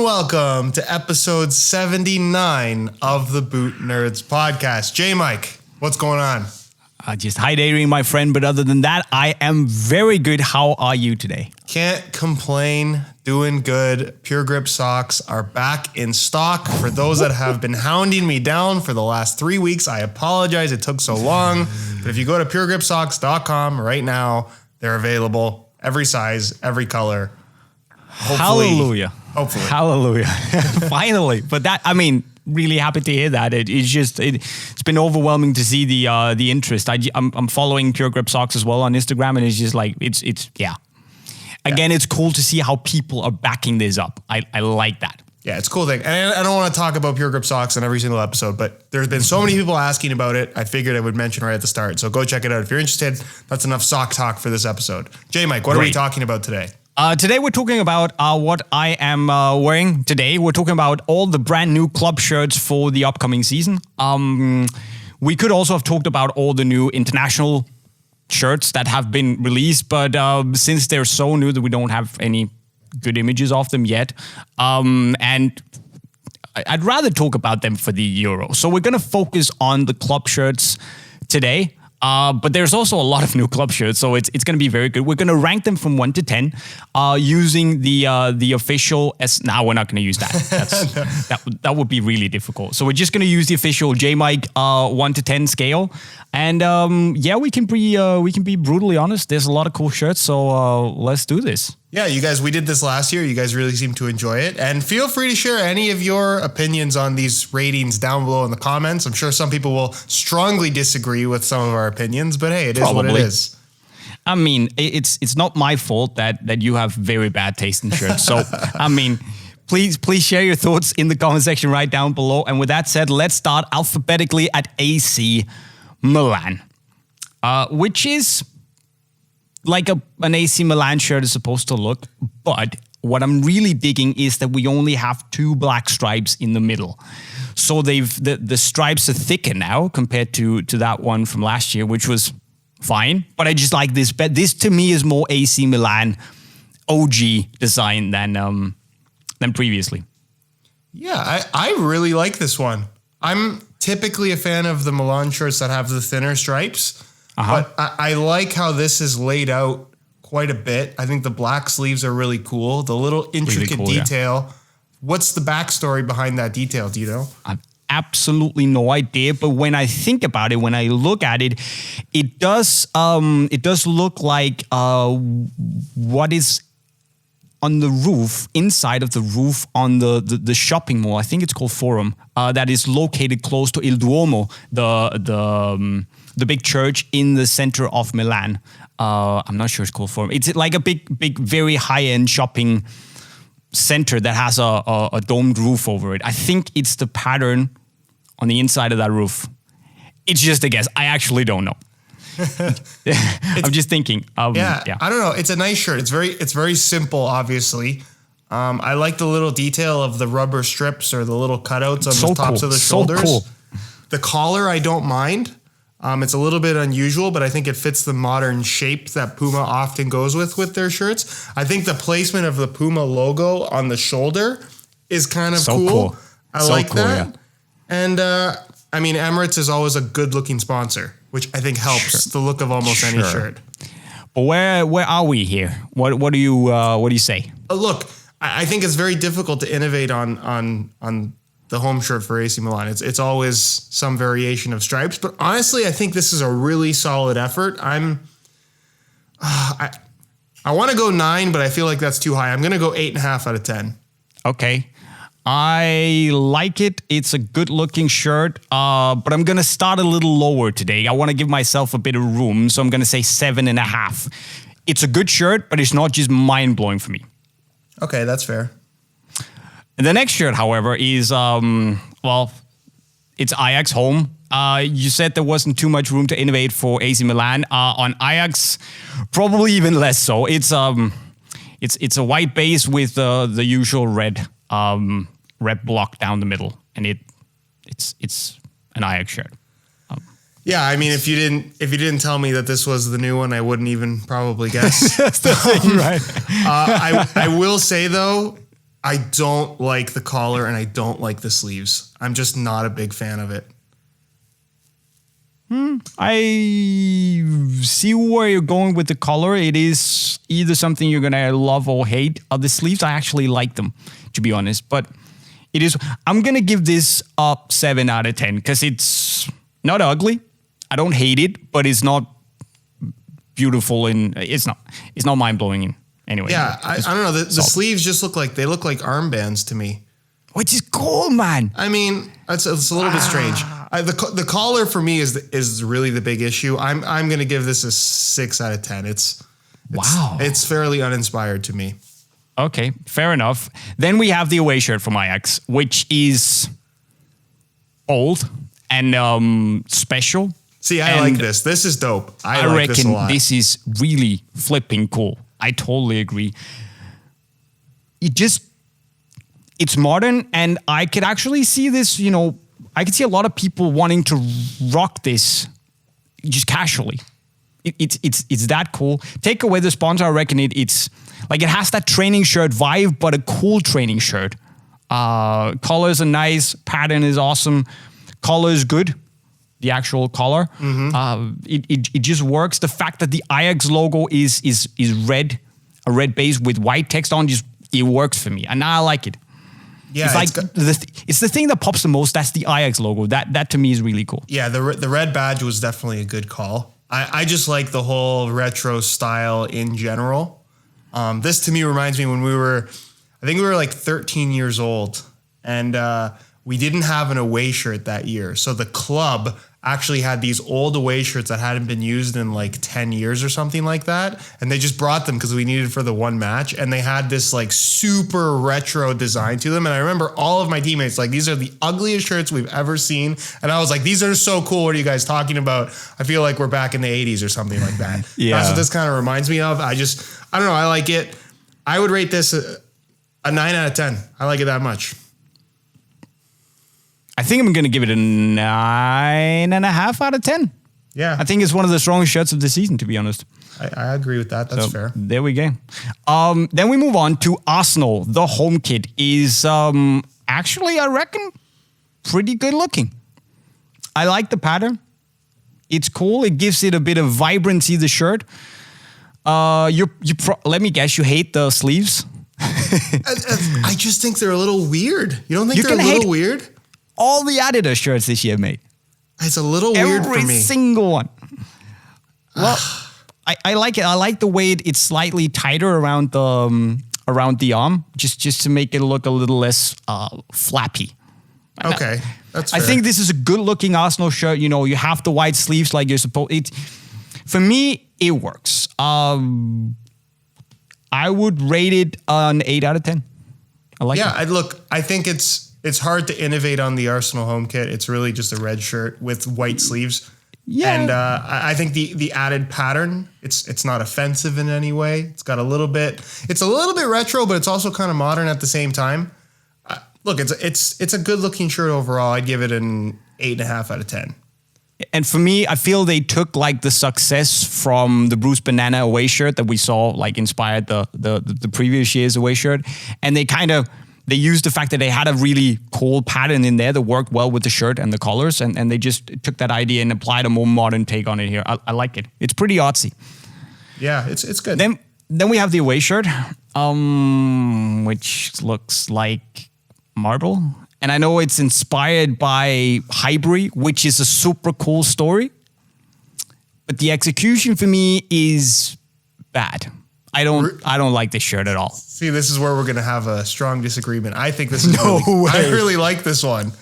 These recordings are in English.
welcome to episode 79 of the Boot Nerds podcast. JayMike, what's going on? Just hi, Adrian, my friend. But other than that, I am very good. How are you today? Can't complain. Doing good. Pure Grip socks are back in stock. For those that have been hounding me down for the last 3 weeks, I apologize it took so long. But if you go to puregripsocks.com right now, they're available. Every size, every color. Hallelujah. Hopefully. Hallelujah. Finally. But that, I mean, really happy to hear that. It's been overwhelming to see the interest. I'm following Pure Grip Socks as well on Instagram, and it's just like, yeah. Again, it's cool to see how people are backing this up. I like that. Yeah, it's a cool thing. And I don't want to talk about Pure Grip Socks in every single episode, but there's been so many people asking about it. I figured I would mention right at the start. So go check it out if you're interested. That's enough sock talk for this episode. JayMike, what are we talking about today? Today we're talking about what I am wearing today. We're talking about all the brand new club shirts for the upcoming season. We could also have talked about all the new international shirts that have been released, but since they're so new that we don't have any good images of them yet, and I'd rather talk about them for the Euro. So we're going to focus on the club shirts today. But there's also a lot of new club shirts, so it's going to be very good. We're going to rank them from 1 to 10 using the official. Now we're not going to use that. That would be really difficult. So we're just going to use the official JayMike 1 to 10 scale. And yeah, we can be brutally honest. There's a lot of cool shirts, so let's do this. Yeah, you guys, we did this last year. You guys really seem to enjoy it. And feel free to share any of your opinions on these ratings down below in the comments. I'm sure some people will strongly disagree with some of our opinions, but hey, it is what it is. I mean, it's not my fault that you have very bad taste in shirts. So, I mean, please share your thoughts in the comment section right down below. And with that said, let's start alphabetically at AC Milan, which is like an AC Milan shirt is supposed to look, but what I'm really digging is that we only have 2 black stripes in the middle. So the stripes are thicker now compared to that one from last year, which was fine. But I just like this. But this to me is more AC Milan OG design than previously. Yeah, I really like this one. I'm typically a fan of the Milan shirts that have the thinner stripes. But I like how this is laid out quite a bit. I think the black sleeves are really cool. The little intricate detail. Yeah. What's the backstory behind that detail? Do you know? I've absolutely no idea. But when I think about it, when I look at it, it does look like what is on the roof, inside of the roof on the shopping mall. I think it's called Forum. That is located close to Il Duomo, the big church in the center of Milan. I'm not sure it's called Forum. It's like a big, very high-end shopping center that has a domed roof over it. I think it's the pattern on the inside of that roof. It's just a guess. I actually don't know. I'm just thinking. Yeah, I don't know. It's a nice shirt. It's very simple, obviously. I like the little detail of the rubber strips or the little cutouts on the tops of the shoulders. So cool. The collar, I don't mind. It's a little bit unusual, but I think it fits the modern shape that Puma often goes with their shirts. I think the placement of the Puma logo on the shoulder is kind of cool. I like that. Yeah. And I mean, Emirates is always a good-looking sponsor, which I think helps the look of almost any shirt. But where are we here? What do you say? Look, I think it's very difficult to innovate on the home shirt for AC Milan. It's always some variation of stripes, but honestly, I think this is a really solid effort. I want to go 9, but I feel like that's too high. I'm going to go 8.5 out of 10. Okay. I like it. It's a good looking shirt, but I'm going to start a little lower today. I want to give myself a bit of room, so I'm going to say 7.5. It's a good shirt, but it's not just mind blowing for me. Okay, that's fair. The next shirt, however, is, it's Ajax home. You said there wasn't too much room to innovate for AC Milan. On Ajax, probably even less so. It's a white base with the usual red block down the middle, and it's an Ajax shirt. Yeah, I mean, if you didn't tell me that this was the new one, I wouldn't even probably guess. That's the thing, right? I will say though, I don't like the collar and I don't like the sleeves. I'm just not a big fan of it. I see where you're going with the color. It is either something you're gonna love or hate. The sleeves, I actually like them, to be honest. But it is. I'm gonna give this a 7 out of 10 because it's not ugly. I don't hate it, but it's not beautiful and it's not mind blowing in anyway. Yeah, I don't know. The sleeves just look like armbands to me. Which is cool, man. I mean, it's a little bit strange. The collar for me is really the big issue. I'm going to give this a 6 out of 10. It's fairly uninspired to me. Okay, fair enough. Then we have the away shirt from Ajax, which is old and special. See, I like this. This is dope. I like this a lot. This is really flipping cool. I totally agree. It's modern, and I could actually see this, I could see a lot of people wanting to rock this just casually. It's that cool. Take away the sponsor, I reckon it's like it has that training shirt vibe, but a cool training shirt. Colors are nice, pattern is awesome, color is good. The actual collar, it just works. The fact that the Ajax logo is red, a red base with white text on, it works for me, and I like it. Yeah, it's the thing that pops the most. That's the Ajax logo. That to me is really cool. Yeah, the red badge was definitely a good call. I just like the whole retro style in general. This to me reminds me when I think we were like 13 years old, and we didn't have an away shirt that year. So the club actually had these old away shirts that hadn't been used in like 10 years or something like that. And they just brought them because we needed for the one match. And they had this like super retro design to them. And I remember all of my teammates, like, these are the ugliest shirts we've ever seen. And I was like, these are so cool. What are you guys talking about? I feel like we're back in the 80s or something like that. Yeah. That's what this kind of reminds me of. I don't know. I like it. I would rate this a 9 out of 10. I like it that much. I think I'm going to give it a 9.5 out of 10. Yeah. I think it's one of the strongest shirts of the season, to be honest. I agree with that. That's fair. There we go. Then we move on to Arsenal. The home kit is actually, I reckon, pretty good looking. I like the pattern. It's cool. It gives it a bit of vibrancy, the shirt. Let me guess, you hate the sleeves? I just think they're a little weird. You don't think they're a little weird? All the Adidas shirts this year, mate. It's a little weird for me. Every single one. Well, I like it. I like the way it's slightly tighter around the arm, just to make it look a little less flappy. Okay, that's fair. I think this is a good-looking Arsenal shirt. You have the white sleeves like you're supposed. For me, it works. I would rate it an 8 out of 10. I like it. Yeah, I think it's hard to innovate on the Arsenal home kit. It's really just a red shirt with white sleeves. Yeah. And I think the added pattern, it's not offensive in any way. It's a little bit retro, but it's also kind of modern at the same time. Look, it's a good looking shirt overall. I'd give it an 8.5 out of 10. And for me, I feel they took like the success from the Bruce Banana away shirt that we saw, like inspired the previous year's away shirt, and they used the fact that they had a really cool pattern in there that worked well with the shirt and the colors, and they just took that idea and applied a more modern take on it here. I like it. It's pretty artsy. Yeah, it's good. Then we have the away shirt, which looks like marble. And I know it's inspired by Highbury, which is a super cool story. But the execution for me is bad. I don't like this shirt at all. See, this is where we're going to have a strong disagreement. I think this is I really like this one.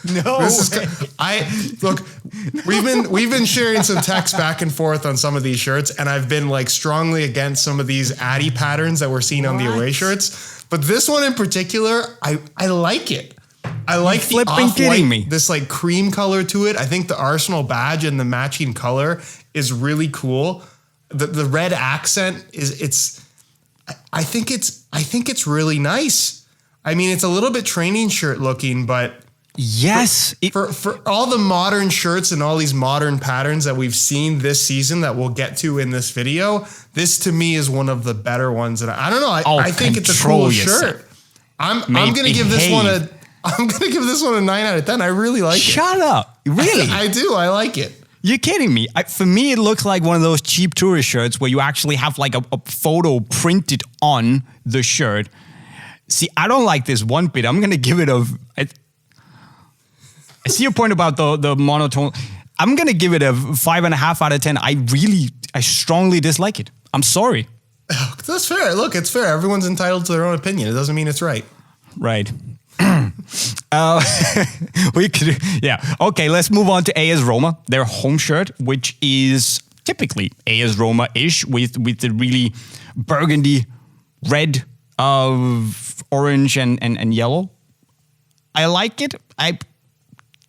We've been sharing some text back and forth on some of these shirts, and I've been like strongly against some of these Addy patterns that we're seeing on the away shirts. But this one in particular, I like it. I like the off-white, this like cream color to it. I think the Arsenal badge and the matching color is really cool. The red accent I think it's really nice. I mean, it's a little bit training shirt looking, but yes, for all the modern shirts and all these modern patterns that we've seen this season that we'll get to in this video, this to me is one of the better ones. And I don't know. I think it's a cool shirt. I'm gonna give this one a 9 out of 10. I really like it. Shut up! Really? I do. I like it. You're kidding me. For me, it looks like one of those cheap tourist shirts where you actually have like a photo printed on the shirt. See, I don't like this one bit. I'm going to give it I see your point about the monotone. I'm going to give it a 5.5 out of 10. I strongly dislike it. I'm sorry. That's fair. Look, it's fair. Everyone's entitled to their own opinion. It doesn't mean it's right. Right. We could, yeah. Okay, let's move on to AS Roma, their home shirt, which is typically AS Roma-ish with the really burgundy red of orange and yellow. I like it. I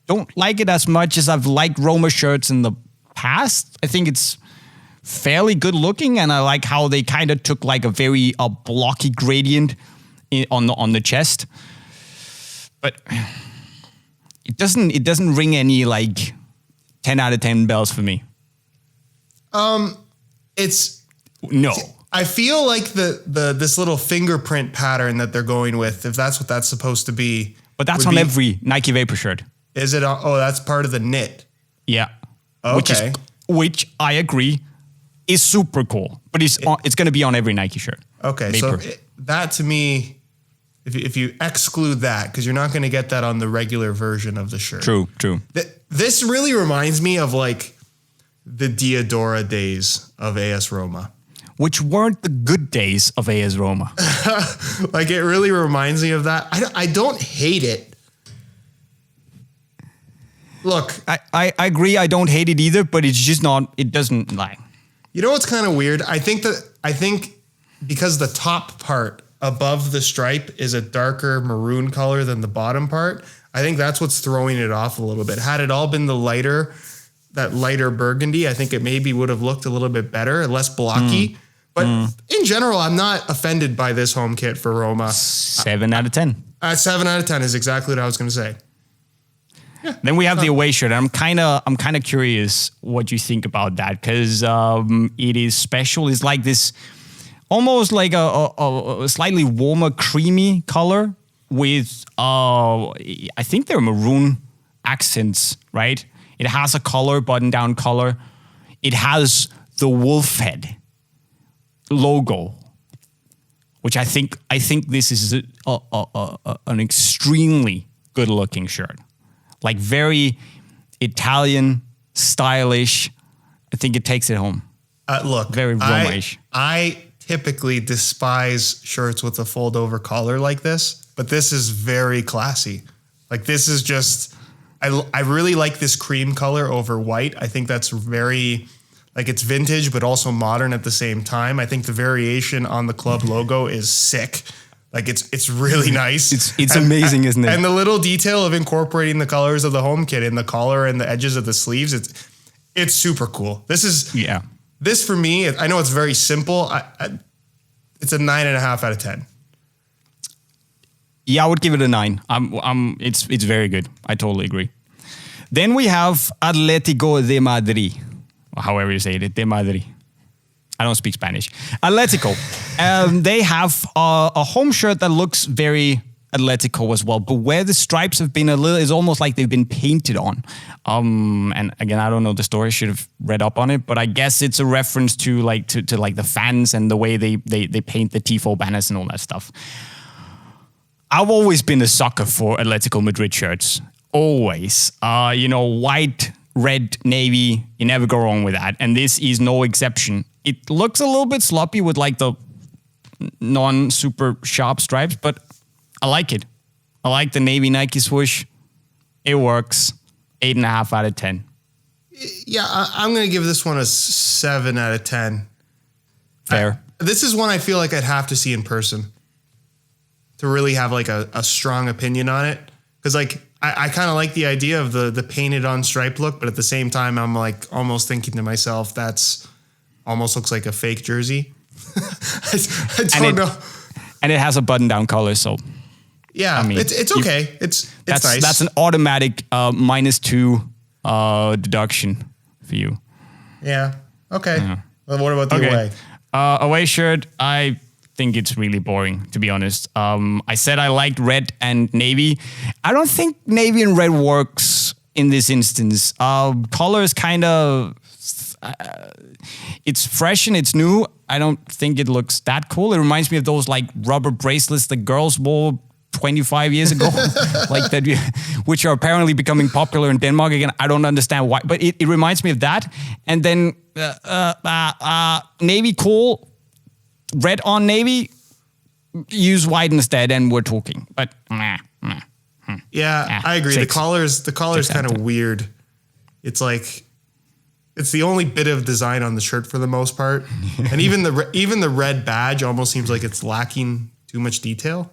don't like it as much as I've liked Roma shirts in the past. I think it's fairly good looking, and I like how they kind of took like a very blocky gradient on the chest. But it doesn't ring any like 10 out of 10 bells for me. It's no. I feel like this little fingerprint pattern that they're going with, if that's what that's supposed to be. But that's on every Nike Vapor shirt. Is it? That's part of the knit. Yeah. Okay. Which I agree is super cool. But it's going to be on every Nike shirt. Okay. Vapor. So that to me, if you exclude that, because you're not going to get that on the regular version of the shirt. True. This really reminds me of like the Diadora days of AS Roma. Which weren't the good days of AS Roma. Like it really reminds me of that. I don't hate it. Look. I agree, I don't hate it either, but it's just not, it doesn't like. You know what's kind of weird? I think because the top part above the stripe is a darker maroon color than the bottom part, I think that's what's throwing it off a little bit. Had it all been that lighter burgundy, I think it maybe would have looked a little bit better, less blocky. But in general, I'm not offended by this home kit for Roma. 7 out of 10. 7 out of 10 is exactly what I was going to say. Yeah, then we have the away shirt. I'm kind of curious what you think about that, because it is special. It's like this, almost like a slightly warmer, creamy color with I think they're maroon accents, right? It has a collar, button-down collar. It has the wolf head logo, which I think this is an extremely good-looking shirt. Like very Italian, stylish. I think it takes it home. Look, very Roma-ish. I typically despise shirts with a fold-over collar like this, but this is very classy. Like this is just, I really like this cream color over white. I think that's very, like it's vintage, but also modern at the same time. I think the variation on the club logo is sick. Like it's really nice. It's amazing, isn't it? And the little detail of incorporating the colors of the home kit in the collar and the edges of the sleeves, it's super cool. This for me, I know it's very simple. It's a 9.5 out of 10. Yeah, I would give it a 9. It's very good. I totally agree. Then we have Atletico de Madrid, or however you say it, de Madrid. I don't speak Spanish. Atletico. They have a home shirt that looks very Atletico as well, but where the stripes have been it's almost like they've been painted on. And again, I don't know the story. I should have read up on it, but I guess it's a reference to the fans and the way they paint the Tifo banners and all that stuff. I've always been a sucker for Atletico Madrid shirts. Always. White, red, navy, you never go wrong with that. And this is no exception. It looks a little bit sloppy with like the non-super sharp stripes, but I like it. I like the navy Nike swoosh. It works. 8.5 out of 10. Yeah, I'm going to give this one a 7 out of 10. Fair. This is one I feel like I'd have to see in person to really have like a strong opinion on it. Because like I kind of like the idea of the painted on stripe look, but at the same time, I'm like almost thinking to myself, that's almost looks like a fake jersey. I don't know. And it has a button down collar, so yeah, I mean, it's okay. It's nice. That's an automatic -2 deduction for you. Yeah. Okay. Yeah. Well, what about the away? Away shirt, think it's really boring, to be honest. I said I liked red and navy. I don't think navy and red works in this instance. Color is kind of... it's fresh and it's new. I don't think it looks that cool. It reminds me of those like rubber bracelets the girls wore 25 years ago, like that, which are apparently becoming popular in Denmark again. I don't understand why, but it reminds me of that. And then navy cool, red on navy, use white instead, and we're talking. But yeah, I agree. The collar's kind of weird. It's like it's the only bit of design on the shirt for the most part, and even the red badge almost seems like it's lacking too much detail.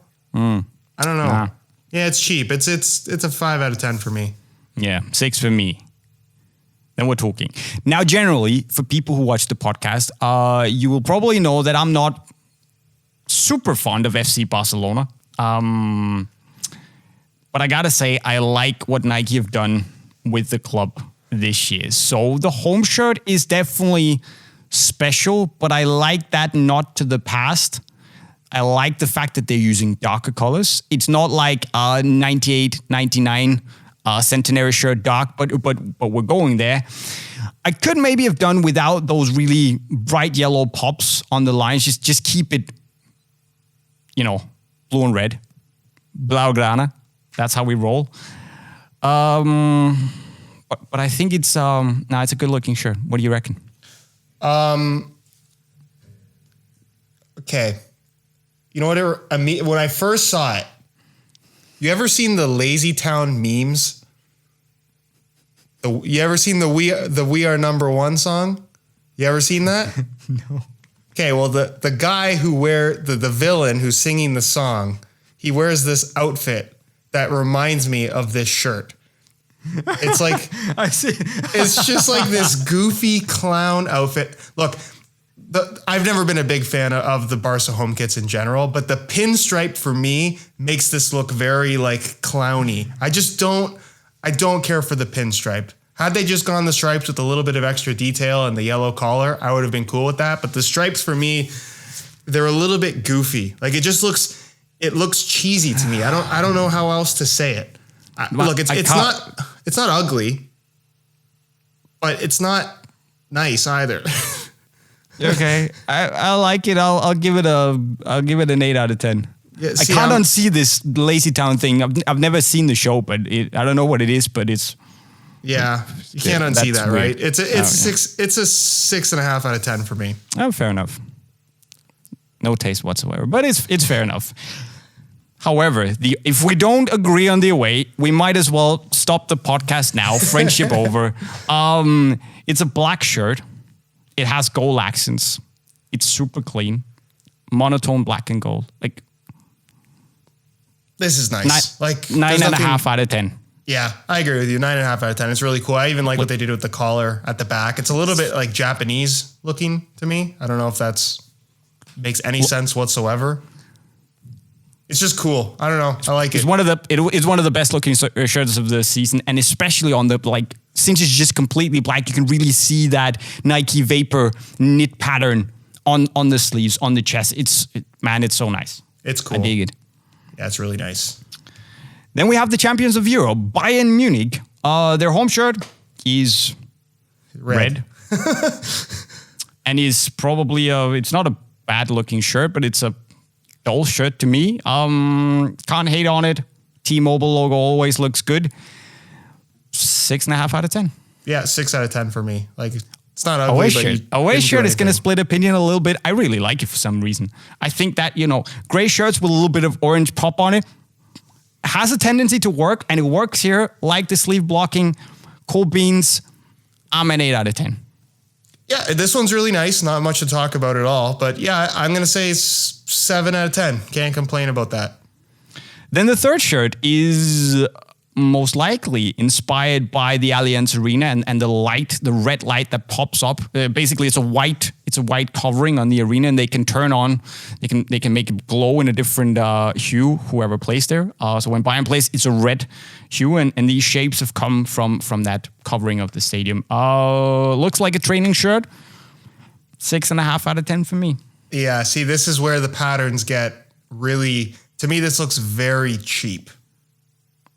I don't know. Nah. Yeah, it's cheap. It's a 5 out of 10 for me. Yeah, 6 for me. Then we're talking. Now, generally, for people who watch the podcast, you will probably know that I'm not super fond of FC Barcelona. But I gotta say, I like what Nike have done with the club this year. So the home shirt is definitely special, but I like that nod to the past. I like the fact that they're using darker colors. It's not like 98, 99 centenary shirt dark, but we're going there. I could maybe have done without those really bright yellow pops on the lines. Just keep it, blue and red. Blaugrana. That's how we roll. But I think it's it's a good looking shirt. What do you reckon? Okay. You know what? When I first saw it, you ever seen the Lazy Town memes? You ever seen the We Are Number One song? You ever seen that? No. Okay, well the guy who the villain who's singing the song, he wears this outfit that reminds me of this shirt. It's like I see. It's just like this goofy clown outfit. Look. I've never been a big fan of the Barca home kits in general, but the pinstripe for me makes this look very like clowny. I don't care for the pinstripe. Had they just gone the stripes with a little bit of extra detail and the yellow collar, I would have been cool with that. But the stripes for me, they're a little bit goofy. Like it looks cheesy to me. I don't know how else to say it. Look, it's not ugly, but it's not nice either. Okay, I like it. I'll give it an 8 out of 10. Yeah, I can't unsee this Lazy Town thing. I've never seen the show, but I don't know what it is, but it's you can't unsee that, weird. Right? It's a 6.5 out of 10 for me. Oh, fair enough. No taste whatsoever, but it's fair enough. However, if we don't agree on the away, we might as well stop the podcast now. Friendship over. It's a black shirt. It has gold accents. It's super clean. Monotone black and gold. Like this is nice. 9.5 out of 10. Yeah, I agree with you. 9.5 out of 10. It's really cool. I even like what they did with the collar at the back. It's a little bit like Japanese looking to me. I don't know if that's makes any sense whatsoever. It's just cool. I don't know. I like it. It's one of the best looking shirts of the season, and especially on the since it's just completely black, you can really see that Nike Vapor knit pattern on the sleeves, on the chest. It's so nice. It's cool. I dig it. Yeah, it's really nice. Then we have the champions of Europe, Bayern Munich. Their home shirt is red. And is probably it's not a bad looking shirt, but it's a dull shirt to me. Can't hate on it. T-Mobile logo always looks good. 6.5 out of 10. Yeah, 6 out of 10 for me. Like it's not ugly. Away shirt is going to split opinion a little bit. I really like it for some reason. I think that gray shirts with a little bit of orange pop on it has a tendency to work, and it works here. Like the sleeve blocking, cool beans. I'm an 8 out of 10. Yeah, this one's really nice. Not much to talk about at all. But yeah, I'm going to say 7 out of 10. Can't complain about that. Then the third shirt is most likely inspired by the Allianz Arena and the red light that pops up. Basically, it's a white covering on the arena, and they can turn on. They can make it glow in a different hue. Whoever plays there. So when Bayern plays, it's a red hue, and these shapes have come from that covering of the stadium. Looks like a training shirt. 6.5 out of 10 for me. Yeah, see, this is where the patterns get really, to me, this looks very cheap.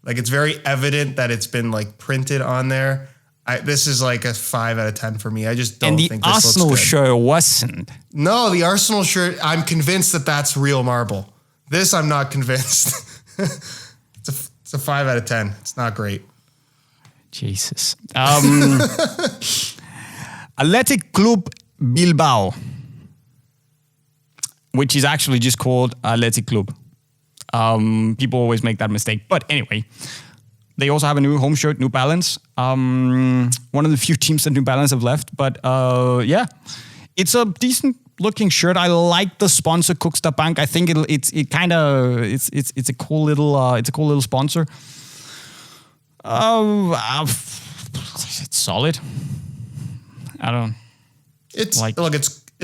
Like, it's very evident that it's been, like, printed on there. This is like a 5 out of 10 for me. I just don't think this looks good. And the Arsenal shirt wasn't. No, the Arsenal shirt, I'm convinced that that's real marble. This, I'm not convinced. It's a 5 out of 10. It's not great. Jesus. Athletic Club Bilbao, which is actually just called Athletic Club. People always make that mistake. But anyway, they also have a new home shirt, New Balance. One of the few teams that New Balance have left. But yeah, it's a decent looking shirt. I like the sponsor, Cooksta Bank. I think it's a cool little sponsor. It's solid. I don't. It's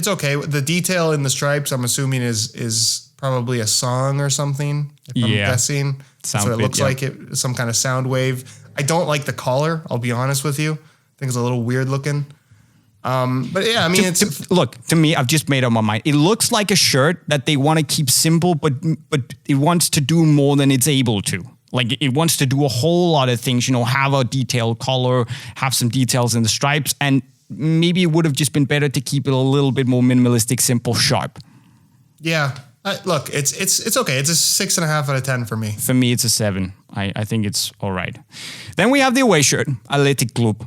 okay. The detail in the stripes, I'm assuming is probably a song or something. If I'm guessing. That's what it looks like. It some kind of sound wave. I don't like the collar. I'll be honest with you. I think it's a little weird looking. But yeah, I mean, to me, I've just made up my mind. It looks like a shirt that they want to keep simple, but it wants to do more than it's able to. Like, it wants to do a whole lot of things, have a detailed collar, have some details in the stripes, and maybe it would have just been better to keep it a little bit more minimalistic, simple, sharp. Yeah. Look, it's okay. It's a 6.5 out of 10 for me. For me, it's a 7. I think it's all right. Then we have the away shirt, Athletic Club.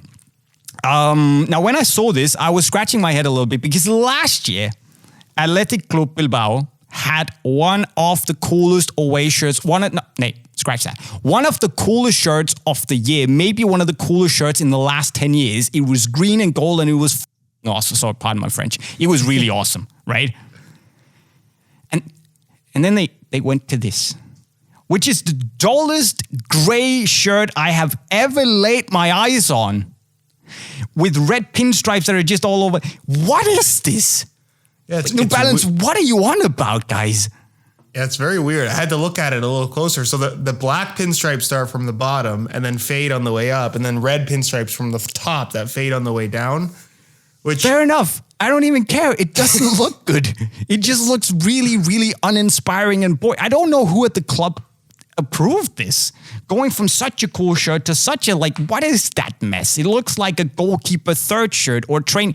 Now, when I saw this, I was scratching my head a little bit because last year, Athletic Club Bilbao had one of the coolest away shirts. One of the coolest shirts of the year, maybe one of the coolest shirts in the last 10 years. It was green and gold, and it was awesome. Sorry, pardon my French. It was really awesome, right? And then they went to this, which is the dullest gray shirt I have ever laid my eyes on, with red pinstripes that are just all over. What is this? Yeah, New Balance, what are you on about, guys? Yeah, it's very weird. I had to look at it a little closer. So the black pinstripes start from the bottom and then fade on the way up, and then red pinstripes from the top that fade on the way down. Which, fair enough. I don't even care. It doesn't look good. It just looks really, really uninspiring. And boy, I don't know who at the club approved this. Going from such a cool shirt to such a, what is that mess? It looks like a goalkeeper third shirt or train.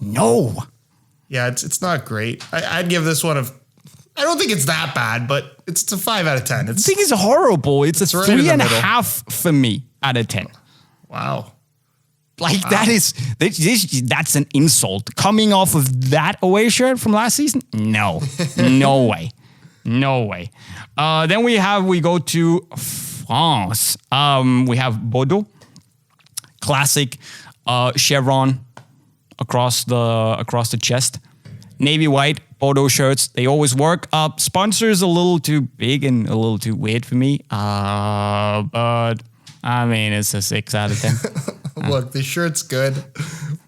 No. Yeah, it's not great. I'd give this one I don't think it's that bad, but it's a 5 out of 10. I think it's horrible. It's a 3.5 for me out of 10. Wow. That's an insult. Coming off of that away shirt from last season? No. No way. No way. Then we go to France. We have Bordeaux. Classic chevron across the chest. Navy white Bordeaux shirts. They always work. Sponsors a little too big and a little too weird for me. But I mean, it's a 6 out of 10. Look, the shirt's good.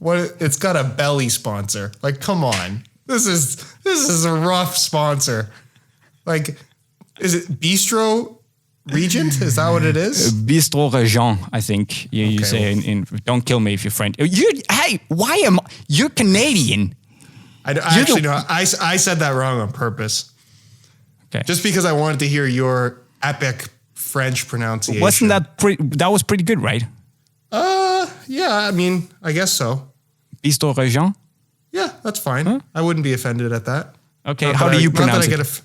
It's got a belly sponsor. Like, come on. This is a rough sponsor. Like, is it Bistro Regent? Is that what it is? Bistro Regent, I think you say in. Don't kill me if you're French. You're Canadian? I said that wrong on purpose. Okay. Just because I wanted to hear your epic French pronunciation. Wasn't that was pretty good, right? Yeah, I mean, I guess so. Bistro Regent? Yeah, that's fine. Huh? I wouldn't be offended at that. Okay, how do you pronounce it?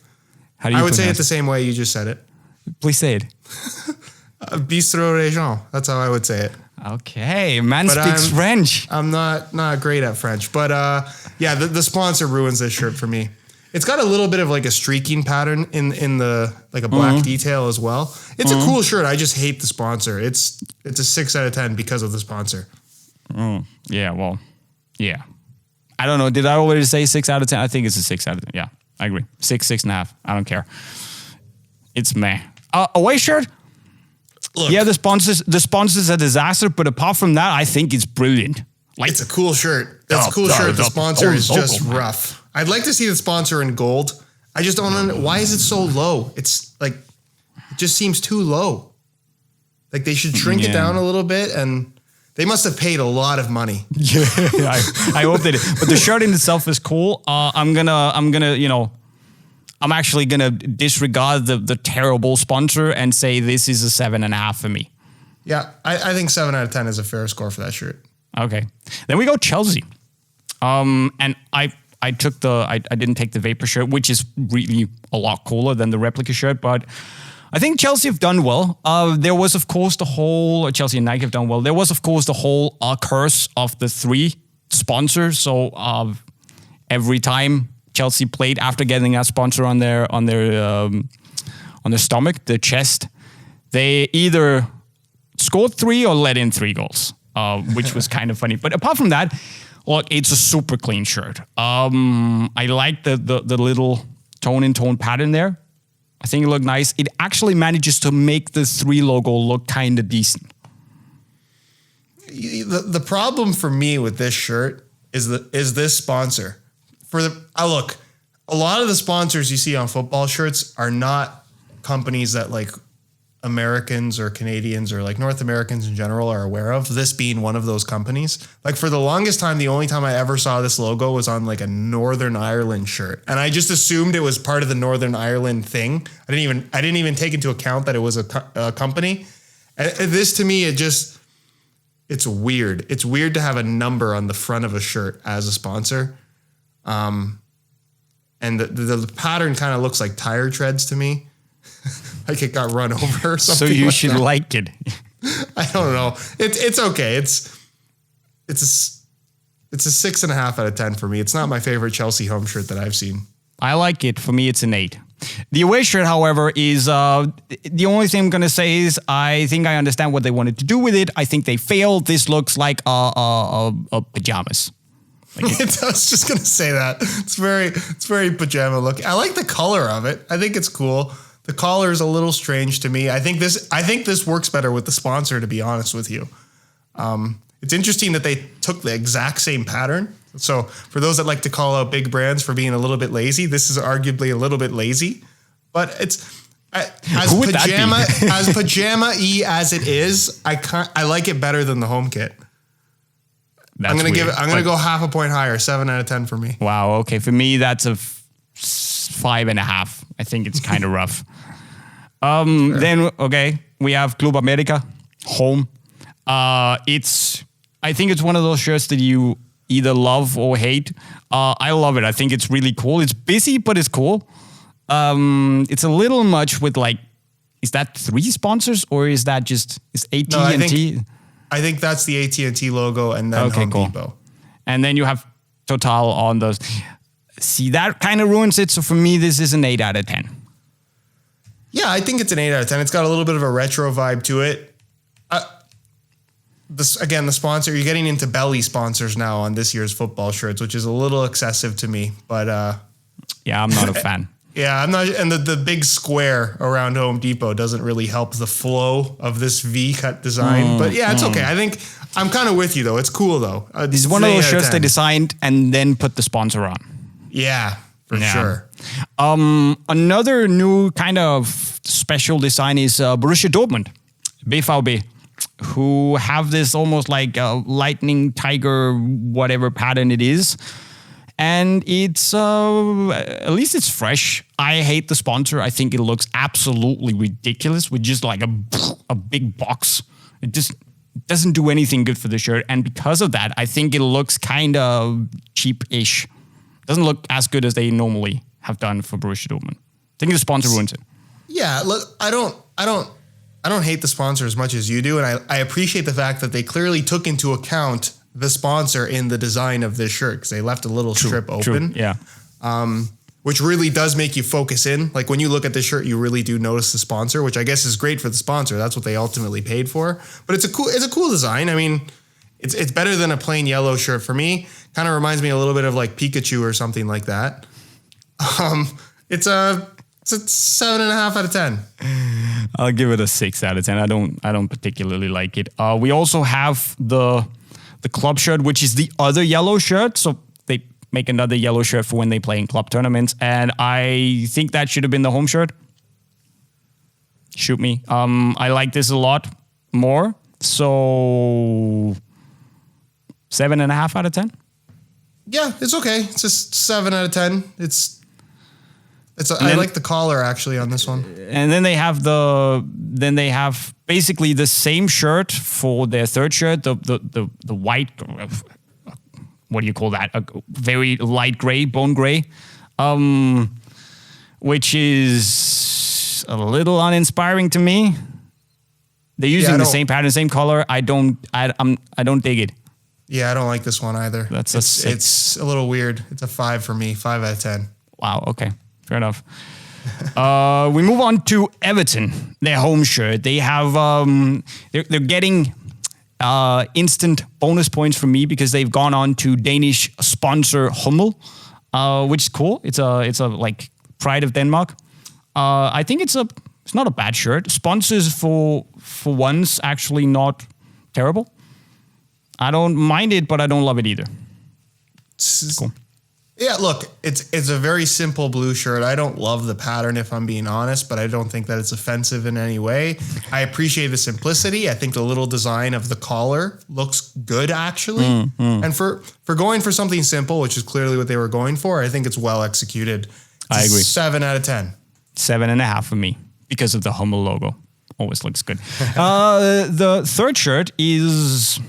I would say it the same way you just said it. Please say it. Bistro Regent. That's how I would say it. Okay, speaks French. I'm not great at French, but yeah, the sponsor ruins this shirt for me. It's got a little bit of like a streaking pattern in the like a black detail as well. It's a cool shirt. I just hate the sponsor. It's a 6 out of 10 because of the sponsor. Yeah, well, yeah. I don't know. Did I already say 6 out of 10? I think it's a 6 out of 10. Yeah, I agree. 6.5. I don't care. It's meh. Away shirt? Look, yeah, the sponsor's a disaster, but apart from that, I think it's brilliant. It's a cool shirt. It's a cool shirt. The sponsor is just rough. I'd like to see the sponsor in gold. I just don't know. Why is it so low? It's like, it just seems too low. Like they should shrink it down a little bit, and They must have paid a lot of money. Yeah, I hope they did. But the shirt in itself is cool. I'm actually gonna disregard the terrible sponsor and say this is a 7.5 for me. Yeah, I think 7 out of 10 is a fair score for that shirt. Okay, then we go Chelsea. And I didn't take the Vapor shirt, which is really a lot cooler than the replica shirt, but I think Chelsea have done well. There was, of course, Chelsea and Nike have done well. There was, of course, the whole curse of the 3 sponsors. So every time Chelsea played after getting that sponsor on their stomach, the chest, they either scored 3 or let in 3 goals, which was kind of funny. But apart from that, look, it's a super clean shirt. I like the little tone-in-tone pattern there. I think it looked nice. It actually manages to make the 3 logo look kind of decent. The problem for me with this shirt is this sponsor. Look, a lot of the sponsors you see on football shirts are not companies that like Americans or Canadians or like North Americans in general are aware of, this being one of those companies. Like for the longest time, the only time I ever saw this logo was on like a Northern Ireland shirt. And I just assumed it was part of the Northern Ireland thing. I didn't even take into account that it was a company. And this to me, it's weird. It's weird to have a number on the front of a shirt as a sponsor. And the pattern kind of looks like tire treads to me. Like it got run over or something. So you should like it. I don't know. It's okay. It's a 6.5 out of 10 for me. It's not my favorite Chelsea home shirt that I've seen. I like it. For me, it's an 8. The away shirt, however, is the only thing I'm going to say is I think I understand what they wanted to do with it. I think they failed. This looks like a pajamas. I was just going to say that. It's very pajama look. I like the color of it. I think it's cool. The collar is a little strange to me. I think this works better with the sponsor, to be honest with you. It's interesting that they took the exact same pattern. So for those that like to call out big brands for being a little bit lazy, this is arguably a little bit lazy. But it's as pajama-y as it is, I like it better than the home kit. I'm gonna go half a point higher, 7 out of 10 for me. Wow. Okay, for me that's a 5.5. I think it's kind of rough. Sure. Then we have Club America home. I think it's one of those shirts that you either love or hate. I love it. I think it's really cool. It's busy, but it's cool. It's a little much with is that 3 sponsors or is that just AT&T? I think that's the AT&T logo and then Home Depot. And then you have Total on those. See, that kind of ruins it. So for me, this is an 8 out of 10. Yeah, I think it's an 8 out of 10. It's got a little bit of a retro vibe to it. The sponsor, you're getting into belly sponsors now on this year's football shirts, which is a little excessive to me. But yeah, I'm not a fan. Yeah, I'm not. And the big square around Home Depot doesn't really help the flow of this V-cut design. But yeah, it's okay. I think I'm kind of with you, though. It's cool, though. This is one of those shirts they designed and then put the sponsor on. Yeah, for sure. Another new kind of special design is Borussia Dortmund, BVB, who have this almost like lightning tiger, whatever pattern it is. And it's, at least it's fresh. I hate the sponsor. I think it looks absolutely ridiculous with just like a big box. It just doesn't do anything good for the shirt. And because of that, I think it looks kind of cheap-ish. Doesn't look as good as they normally have done for Borussia Dortmund. I think the sponsor ruins it. Yeah, look, I don't hate the sponsor as much as you do, and I appreciate the fact that they clearly took into account the sponsor in the design of this shirt because they left a little strip open. Yeah. Which really does make you focus in. Like when you look at the shirt, you really do notice the sponsor, which I guess is great for the sponsor. That's what they ultimately paid for. But it's a cool design. I mean, it's better than a plain yellow shirt for me. Kind of reminds me a little bit of like Pikachu or something like that. It's a 7.5 out of 10. I'll give it a 6 out of 10. I don't particularly like it. We also have the club shirt, which is the other yellow shirt. So they make another yellow shirt for when they play in club tournaments. And I think that should have been the home shirt. Shoot me. I like this a lot more. So 7.5 out of 10. Yeah, it's okay. It's just 7 out of 10. I like the collar actually on this one. And then they have basically the same shirt for their third shirt, the white, what do you call that? A very light gray, bone gray, which is a little uninspiring to me. They're using the same pattern, same color. I don't dig it. Yeah, I don't like this one either. It's a little weird. It's a 5 for me, 5 out of 10. Wow. Okay. Fair enough. We move on to Everton, their home shirt. They have they're getting instant bonus points from me because they've gone on to Danish sponsor Hummel, which is cool. It's a like pride of Denmark. I think it's not a bad shirt. Sponsors for once actually not terrible. I don't mind it, but I don't love it either. It's cool. Yeah, look, it's a very simple blue shirt. I don't love the pattern, if I'm being honest, but I don't think that it's offensive in any way. I appreciate the simplicity. I think the little design of the collar looks good, actually. And for going for something simple, which is clearly what they were going for, I think it's well executed. I agree. 7 out of 10. 7.5 for me because of the Hummel logo. Always looks good. The third shirt is...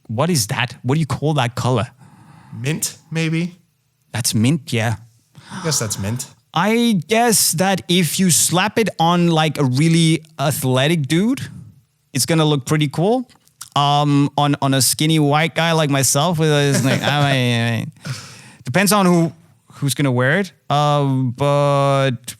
what is that? What do you call that color? Mint, maybe? That's mint, yeah. I guess that's mint. I guess that if you slap it on like a really athletic dude, it's gonna look pretty cool. On a skinny white guy like myself, with his like, depends on who's gonna wear it. But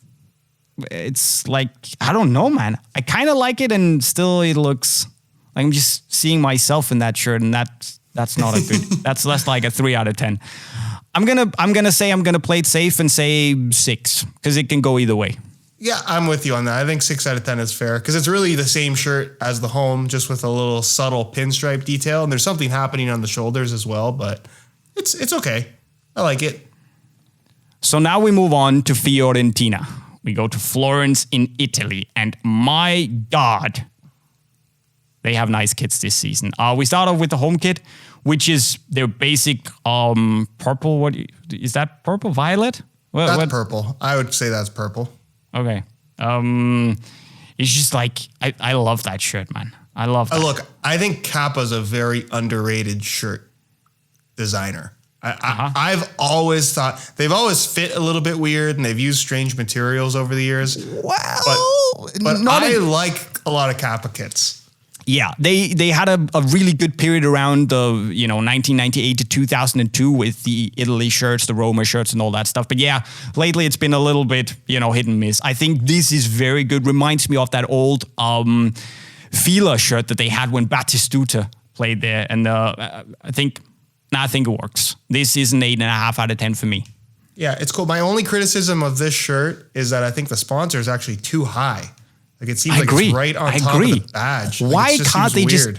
it's like, I don't know, man. I kind of like it, and still it looks like I'm just seeing myself in that shirt, and that's not a good. that's like a 3 out of 10. I'm gonna play it safe and say 6 because it can go either way. Yeah, I'm with you on that. I think 6 out of 10 is fair because it's really the same shirt as the home, just with a little subtle pinstripe detail, and there's something happening on the shoulders as well. But it's okay. I like it. So now we move on to Fiorentina. We go to Florence in Italy, and my God, they have nice kits this season. We start off with the home kit, which is their basic purple. What is that? Purple, violet? That's purple. I would say that's purple. Okay. It's just like I love that shirt, man. I love that. Look, I think Kappa's a very underrated shirt designer. I've always thought they've always fit a little bit weird, and they've used strange materials over the years. Well, but I like a lot of Kappa kits. Yeah, they had a really good period around the 1998 to 2002 with the Italy shirts, the Roma shirts, and all that stuff. But yeah, lately it's been a little bit hit and miss. I think this is very good. Reminds me of that old Fila shirt that they had when Batistuta played there, and I think it works. This is an 8.5 out of 10 for me. Yeah, it's cool. My only criticism of this shirt is that I think the sponsor is actually too high. Like it seems it's right on top of the badge. Why can't they just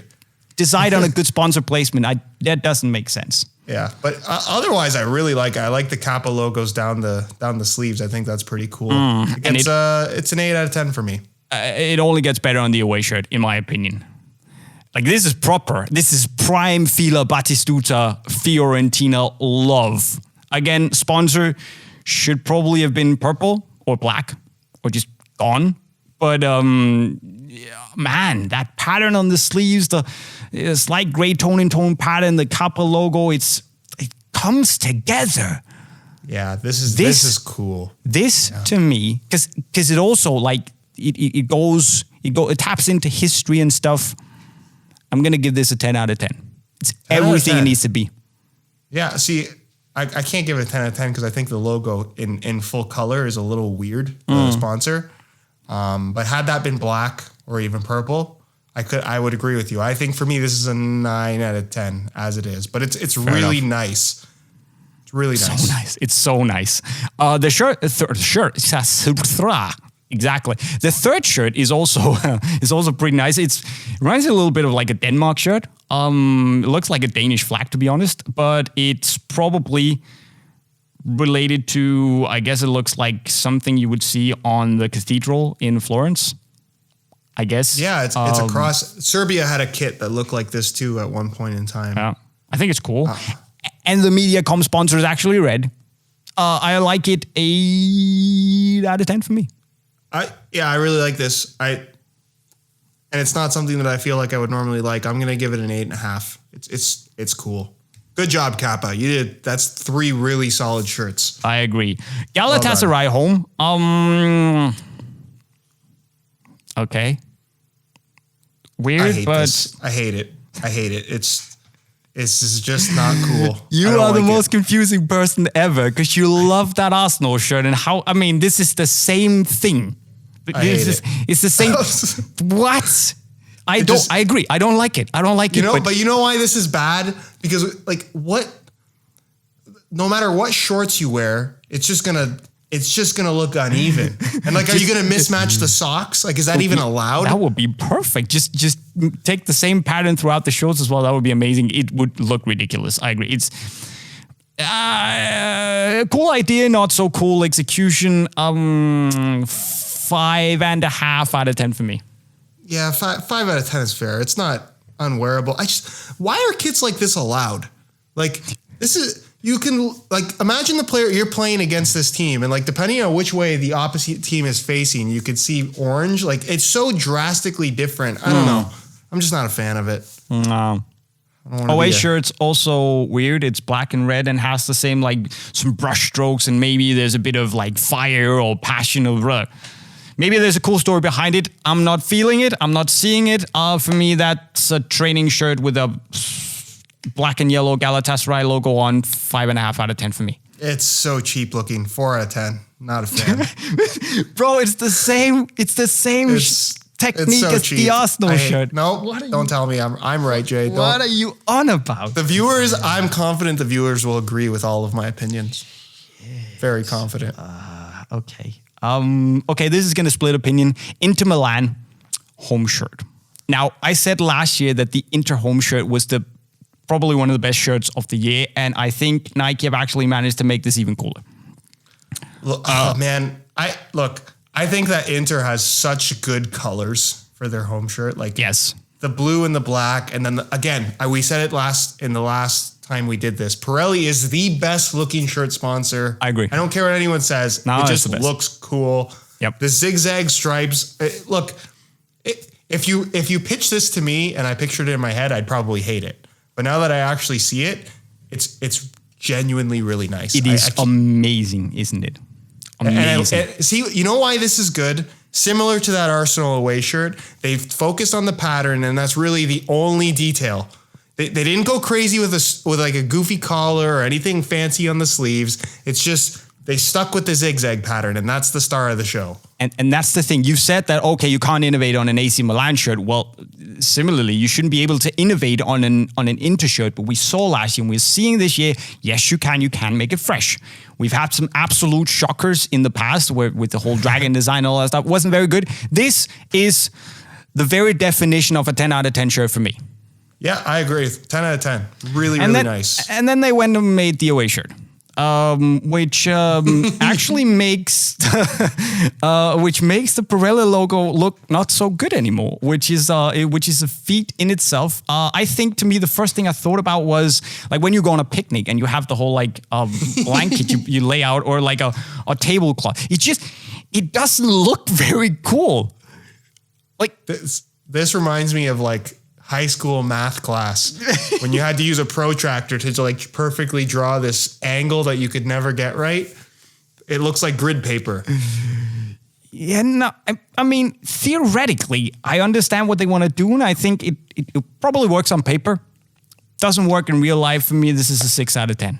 decide on a good sponsor placement? That doesn't make sense. Yeah, but otherwise, I really like it. I like the Kappa logos down the sleeves. I think that's pretty cool. It's an 8 out of 10 for me. It only gets better on the away shirt, in my opinion. Like this is proper. This is prime Fila Batistuta Fiorentina love. Again, sponsor should probably have been purple or black or just gone. But man, that pattern on the sleeves, the slight gray tone in tone pattern, the Kappa logo, it comes together. Yeah, this is cool. To me, because it also like it taps into history and stuff. I'm gonna give this a 10 out of 10. It's everything it needs to be. Yeah, see, I can't give it a 10 out of 10 because I think the logo in full color is a little weird. The sponsor. But had that been black or even purple, I would agree with you. I think for me, this is a 9 out of 10 as it is, but it's really nice. It's really nice. So nice. It's so nice. The shirt, exactly. The third shirt is also pretty nice. It reminds me a little bit of like a Denmark shirt. It looks like a Danish flag, to be honest, but it's probably related to, I guess it looks like something you would see on the cathedral in Florence. I guess. Yeah, it's across. Serbia had a kit that looked like this too at one point in time. Yeah, I think it's cool. And the Mediacom sponsor is actually red. I like it 8 out of 10 for me. I really like this. And it's not something that I feel like I would normally like. I'm gonna give it an 8.5. It's cool. Good job, Kappa. You did. That's 3 really solid shirts. I agree. Galatasaray home. Okay. Weird, I hate it. This is just not cool. You are the most confusing person ever because you love that Arsenal shirt and this is the same thing. It's the same. What? I agree. I don't like it. But you know why this is bad? Because no matter what shorts you wear, it's just gonna look uneven. And are you gonna mismatch the socks? Is that even allowed? That would be perfect. Just take the same pattern throughout the shorts as well. That would be amazing. It would look ridiculous. I agree. It's cool idea, not so cool execution. 5.5 out of 10 for me. Yeah, 5 out of 10 is fair. It's not unwearable. Why are kits like this allowed? This is. You can imagine the player you're playing against this team, and depending on which way the opposite team is facing, you could see orange. It's so drastically different. I don't know. I'm just not a fan of it. No. Away shirt's also weird. It's black and red and has the same some brush strokes, and maybe there's a bit of fire or passion or maybe there's a cool story behind it. I'm not feeling it. I'm not seeing it. For me, that's a training shirt with a black and yellow Galatasaray logo on. 5.5 out of 10 for me. It's so cheap looking. 4 out of 10. Not a fan. Bro, it's the same. It's the same technique as cheap. The Arsenal shirt. No, don't tell me I'm right, Jay. What are you on about? I'm confident the viewers will agree with all of my opinions. Yes. Very confident. Okay. Okay, this is going to split opinion. Inter Milan home shirt. Now, I said last year that the Inter home shirt was probably one of the best shirts of the year, and I think Nike have actually managed to make this even cooler. Look, man, I think that Inter has such good colors for their home shirt. Yes, the blue and the black, and then we said it in the last time we did this. Pirelli is the best looking shirt sponsor. I agree. I don't care what anyone says. No, it just looks cool. Yep. The zigzag stripes. If you pitch this to me and I pictured it in my head, I'd probably hate it. But now that I actually see it, it's genuinely really nice. It is amazing, isn't it? Amazing. And see, you know why this is good? Similar to that Arsenal away shirt, they've focused on the pattern, and that's really the only detail. They didn't go crazy with a goofy collar or anything fancy on the sleeves. It's just they stuck with the zigzag pattern, and that's the star of the show. And that's the thing. You said that, okay, you can't innovate on an AC Milan shirt. Well, similarly, you shouldn't be able to innovate on an Inter shirt. But we saw last year and we're seeing this year, yes, you can make it fresh. We've had some absolute shockers in the past with the whole dragon design and all that stuff. It wasn't very good. This is the very definition of a 10 out of 10 shirt for me. Yeah, I agree. 10 out of 10. Really nice. And then they went and made the away shirt. Which actually makes the Pirelli logo look not so good anymore. Which is a feat in itself. I think to me the first thing I thought about was when you go on a picnic and you have the whole blanket you lay out or a tablecloth. It doesn't look very cool. This reminds me of high school math class when you had to use a protractor to perfectly draw this angle that you could never get right. It looks like grid paper. Yeah, no, I mean, theoretically, I understand what they want to do, and I think it probably works on paper. Doesn't work in real life. For me, this is a 6 out of 10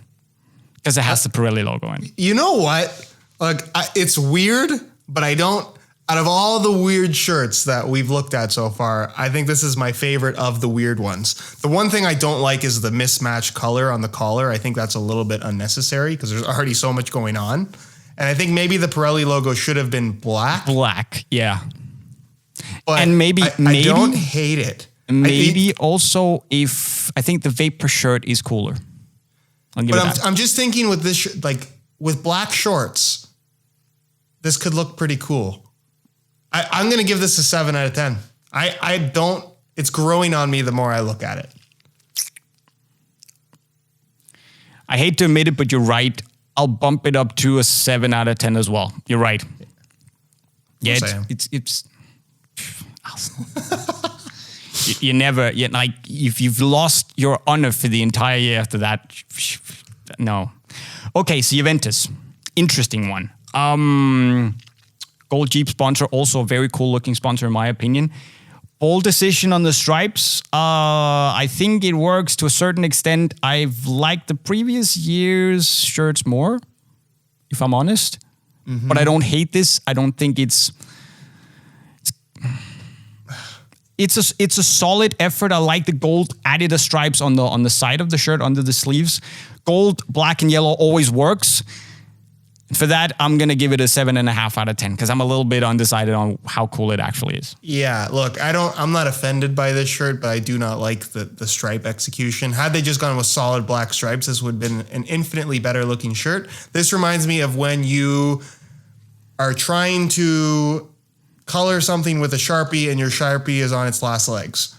because it has the Pirelli logo in it. You know what? It's weird, but I don't. Out of all the weird shirts that we've looked at so far, I think this is my favorite of the weird ones. The one thing I don't like is the mismatched color on the collar. I think that's a little bit unnecessary because there's already so much going on. And I think maybe the Pirelli logo should have been black. Black, yeah. But and maybe I don't hate it. Maybe also if I think the Vapor shirt is cooler. I'm just thinking with this, with black shorts, this could look pretty cool. I'm going to give this a 7 out of 10. It's growing on me the more I look at it. I hate to admit it, but you're right. I'll bump it up to a 7 out of 10 as well. You're right. Yeah, it's you never, like, if you've lost your honor for the entire year after that, no. Okay, so Juventus, interesting one. Gold Jeep sponsor, also a very cool looking sponsor in my opinion. Bold decision on the stripes. I think it works to a certain extent. I've liked the previous year's shirts more, if I'm honest. Mm-hmm. But I don't hate this. I don't think it's a solid effort. I like the gold Adidas stripes on the side of the shirt, under the sleeves. Gold, black, and yellow always works. For that, I'm going to give it a 7.5 out of 10 because I'm a little bit undecided on how cool it actually is. Yeah, look, I'm not offended by this shirt, but I do not like the stripe execution. Had they just gone with solid black stripes, this would have been an infinitely better looking shirt. This reminds me of when you are trying to color something with a Sharpie and your Sharpie is on its last legs.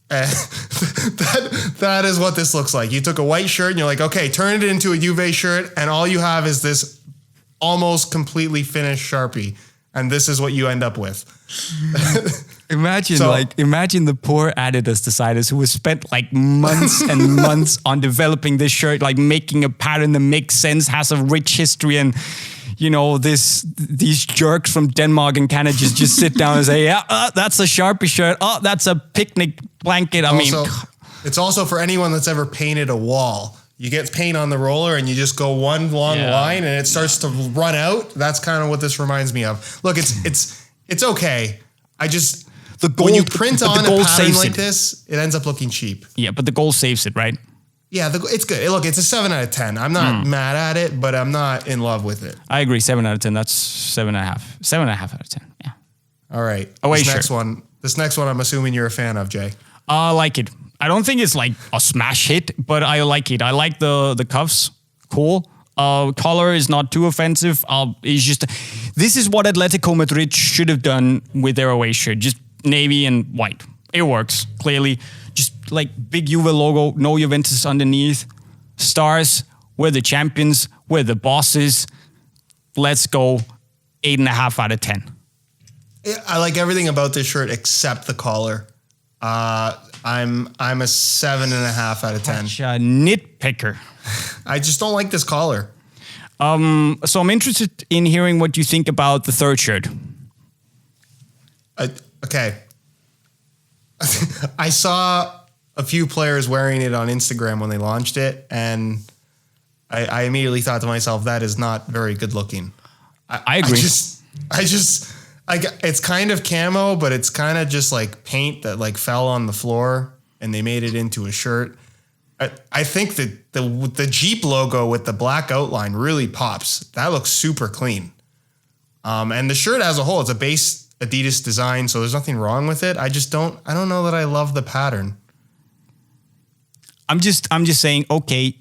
That is what this looks like. You took a white shirt and you're like, okay, turn it into a Juve shirt, and all you have is this almost completely finished Sharpie, and this is what you end up with. Imagine the poor Adidas designers who have spent like months and months on developing this shirt, like making a pattern that makes sense, has a rich history, and these jerks from Denmark and Canada just sit down and say, yeah, that's a Sharpie shirt. Oh, that's a picnic blanket. It's also for anyone that's ever painted a wall. You get paint on the roller and you just go one long line and it starts to run out. That's kind of what this reminds me of. Look, it's okay. When you print on a pattern like this, it ends up looking cheap. Yeah, but the goal saves it, right? Yeah, it's good. Look, it's a 7 out of 10. I'm not mad at it, but I'm not in love with it. I agree. 7 out of 10. That's 7.5. 7.5 out of 10. Yeah. All right. This next one, I'm assuming you're a fan of, Jay. I like it. I don't think it's like a smash hit, but I like it. I like the cuffs. Cool. Color is not too offensive. This is what Atletico Madrid should have done with their away shirt. Just navy and white. It works, clearly. Just like big Juve logo, no Juventus underneath. Stars, we're the champions, we're the bosses. Let's go 8.5 out of 10. I like everything about this shirt except the collar. I'm a 7.5 out of 10. Such a nitpicker. I just don't like this collar. So I'm interested in hearing what you think about the third shirt. Okay. I saw a few players wearing it on Instagram when they launched it, and I immediately thought to myself, that is not very good looking. I agree. It's kind of camo, but it's kind of just like paint that like fell on the floor and they made it into a shirt. I think that the Jeep logo with the black outline really pops. That looks super clean. And the shirt as a whole, it's a base Adidas design, so there's nothing wrong with it. I don't know that I love the pattern. I'm just saying, okay,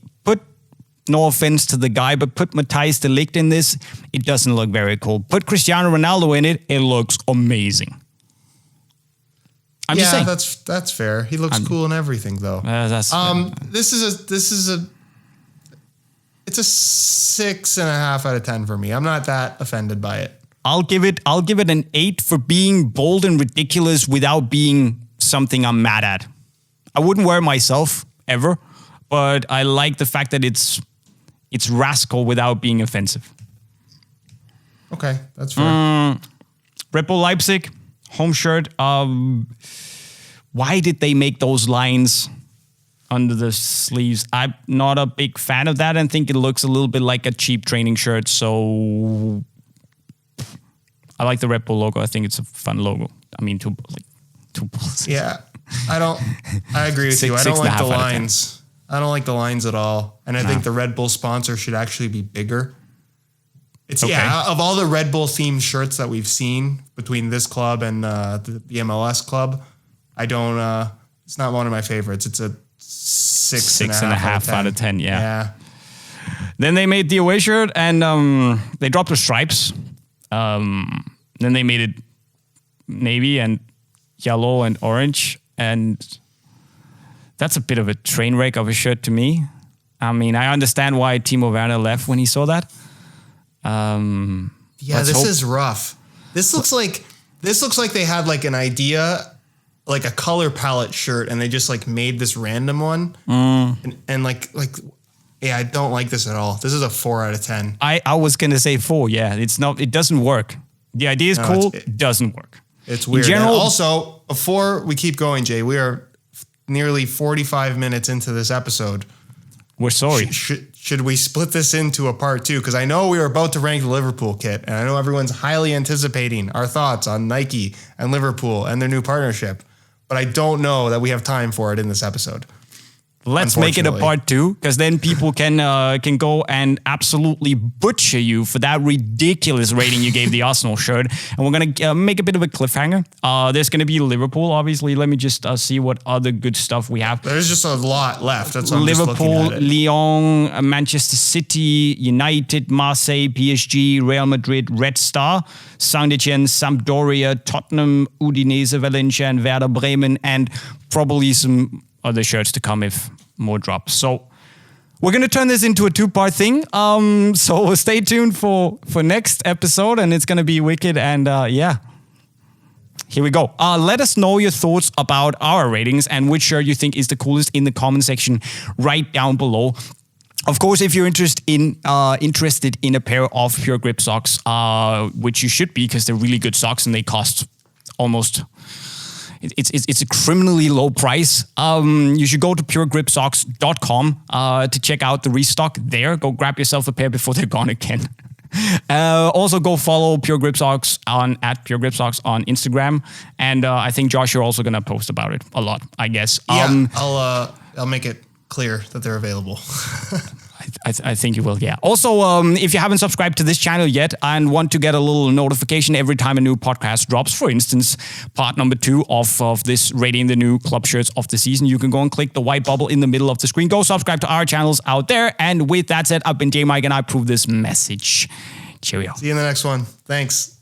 no offense to the guy, but put Matthijs de Ligt in this, it doesn't look very cool. Put Cristiano Ronaldo in it, it looks amazing. I'm just saying. That's fair. He looks cool in everything, though. It's a 6.5 out of 10 for me. I'm not that offended by it. I'll give it an 8 for being bold and ridiculous without being something I'm mad at. I wouldn't wear it myself ever, but I like the fact that it's rascal without being offensive. Okay, that's fair. Red Bull Leipzig, home shirt. Why did they make those lines under the sleeves? I'm not a big fan of that and think it looks a little bit like a cheap training shirt. So I like the Red Bull logo. I think it's a fun logo. I mean, two bulls. Yeah, I agree with you. I don't like the lines. I don't like the lines at all. And I think the Red Bull sponsor should actually be bigger. Of all the Red Bull themed shirts that we've seen between this club and the MLS club, it's not one of my favorites. It's a 6.5 out of 10. Yeah. Then they made the away shirt and they dropped the stripes. Then they made it navy and yellow and orange, and that's a bit of a train wreck of a shirt to me. I mean, I understand why Timo Werner left when he saw that. This is rough. This looks like they had like an idea, like a color palette shirt, and they just like made this random one. And I don't like this at all. This is a 4 out of 10. I was gonna say 4. Yeah, it doesn't work. The idea is cool. It doesn't work. It's weird. In general, and also, before we keep going, Jay, we are nearly 45 minutes into this episode. We're sorry. Should we split this into a part 2? Because I know we are about to rank the Liverpool kit, and I know everyone's highly anticipating our thoughts on Nike and Liverpool and their new partnership, but I don't know that we have time for it in this episode. Let's make it a part 2, because then people can go and absolutely butcher you for that ridiculous rating you gave the Arsenal shirt. And we're going to make a bit of a cliffhanger. There's going to be Liverpool, obviously. Let me just see what other good stuff we have. There's just a lot left. That's what Liverpool, I'm just looking at it. Lyon, Manchester City, United, Marseille, PSG, Real Madrid, Red Star, Saint-Etienne, Sampdoria, Tottenham, Udinese, Valencia, and Werder Bremen, and probably some other shirts to come if more drop. So we're going to turn this into a 2-part thing. So stay tuned for next episode, and it's going to be wicked. And here we go. Let us know your thoughts about our ratings and which shirt you think is the coolest in the comment section right down below. Of course, if you're interested in a pair of Pure Grip socks, which you should be, because they're really good socks and they cost almost... It's a criminally low price. You should go to puregripsocks.com to check out the restock there. Go grab yourself a pair before they're gone again. Also, go follow Pure Grip Socks at Pure Grip Socks on Instagram. And I think, Josh, you're also going to post about it a lot, I guess. Yeah, I'll make it clear that they're available. I think you will, yeah. Also, if you haven't subscribed to this channel yet and want to get a little notification every time a new podcast drops, for instance, part number 2 of this rating the new club shirts of the season, you can go and click the white bubble in the middle of the screen. Go subscribe to our channels out there. And with that said, I've been JayMike, and I approve this message. Cheerio. See you in the next one. Thanks.